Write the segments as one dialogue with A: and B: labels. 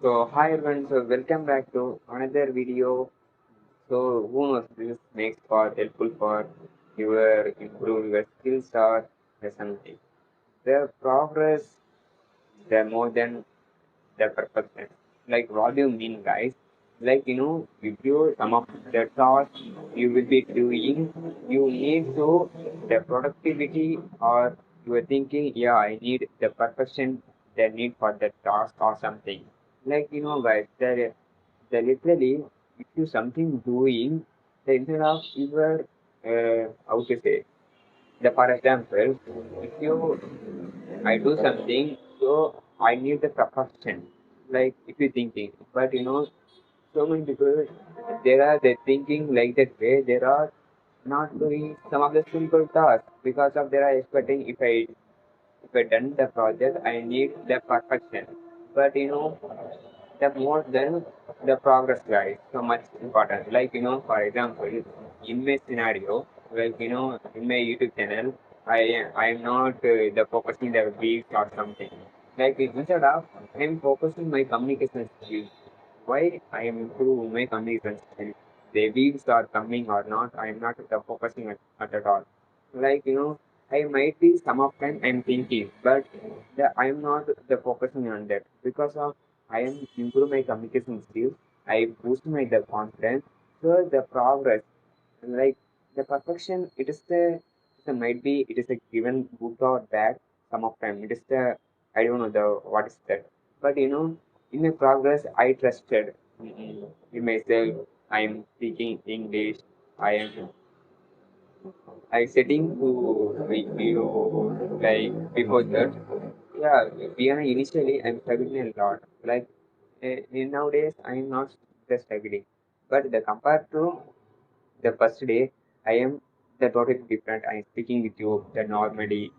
A: So hi everyone, so welcome back to another video. So who knows this makes for helpful for your improve your skills or something. The progress, the more than the perfection. Like what do you mean guys? Like if you some of the tasks you will be doing, you need to the productivity or you are thinking, yeah, I need the perfection, the need for the task or something. Like guys, the literally if you something doing, the instead of your how to say the for example, if you I do something, so I need the perfection. Like if you're thinking, but so many people there are they thinking like that way. There are not doing some of the simple tasks because of they are expecting if I done the project, I need the perfection. But the more than the progress guide, so much important. Like for example, in my scenario, like in my YouTube channel, I am not the focusing the views or something. Like instead of I'm focusing my communication skills. Why I am improve my communication skills? The views are coming or not, I am not focusing at all. Like I might be some of time I'm thinking, but I am not the focusing on that because of I am improve my communication skills. I boost my the confidence. So the progress, like the perfection, it might be it is a given good or bad. Some of time it is the I don't know the what is that. But in my progress, I trusted in myself. I am speaking English. I am I setting to review like before that. Yeah, initially I'm struggling a lot. Like nowadays I'm not just struggling, but the compared to the first day, I am the totally different. I'm speaking with you the normally.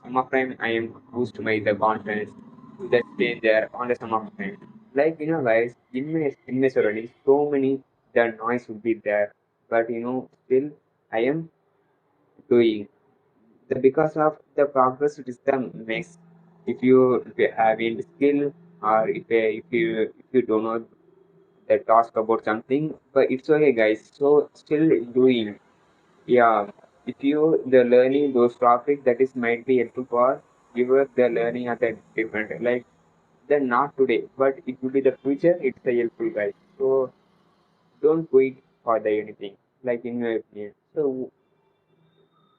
A: Some of time I am boost my the confidence that stay there on the some of time. Like guys, in my surroundings, so many the noise would be there, but still I am doing the because of the progress it is the makes if you have any skill or if you don't know the task about something but it's okay guys so still doing yeah if you the learning those topics that is might be helpful for you the learning at a different like then not today but it will be the future it's a helpful guys so don't wait for the anything like in your opinion so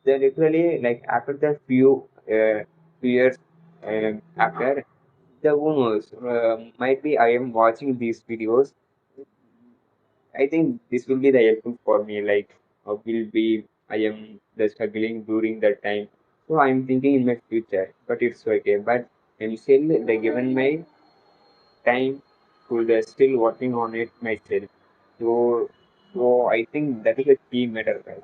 A: they literally like after the few years after the who knows might be I am watching these videos. I think this will be the helpful for me. Like will be I am the struggling during that time. So I'm thinking in my future, but it's okay. But I'm still the given my time to the still working on it myself. So so I think that is a key matter, guys.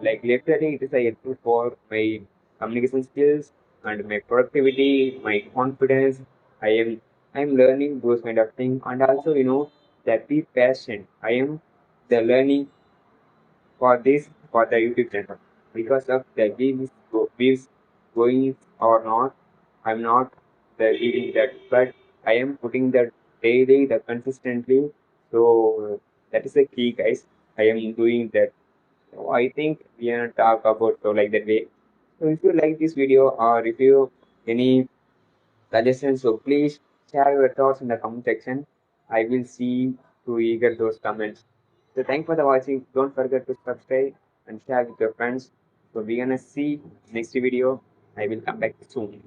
A: Like literally it is a helpful for my communication skills and my productivity, my confidence. I am I'm learning those kind of things and also that be patient. I am the learning for this for the YouTube channel because of the views going or not. I'm not the leading that, but I am putting that daily, the consistently. So that is the key, guys. I am doing that. So I think we are talk about so like that way. So if you like this video or if you any suggestions, so please share your thoughts in the comment section. I will see to eager those comments. So thanks for the watching. Don't forget to subscribe and share with your friends. So we're gonna see next video. I will come back soon.